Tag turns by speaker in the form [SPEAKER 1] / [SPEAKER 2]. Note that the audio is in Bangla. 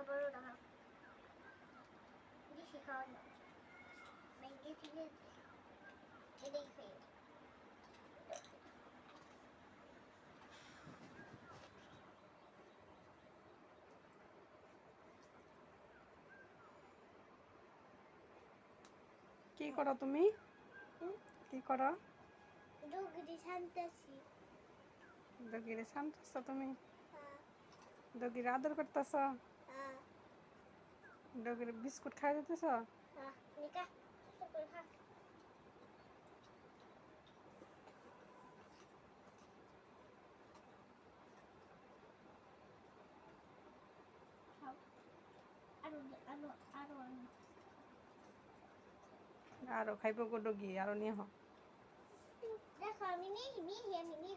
[SPEAKER 1] বড় টাকা বেশি খাওয়া না ব্যাংকে থেকে এটাই খাই
[SPEAKER 2] কি করো তুমি? কি করো?
[SPEAKER 1] ডগরি শান্তাসি
[SPEAKER 2] দগিরে শান্তছ তুমি? দগিরে আদর করতেছ? দগিরে বিস্কুট খাই দিতেছ?
[SPEAKER 1] নিকা করে খা আরো আরো আরো
[SPEAKER 2] আরো খাইব গো ডগি, আরো নিয়ে হ।
[SPEAKER 1] দেখো আমি নিয়ে আমি নিয়ে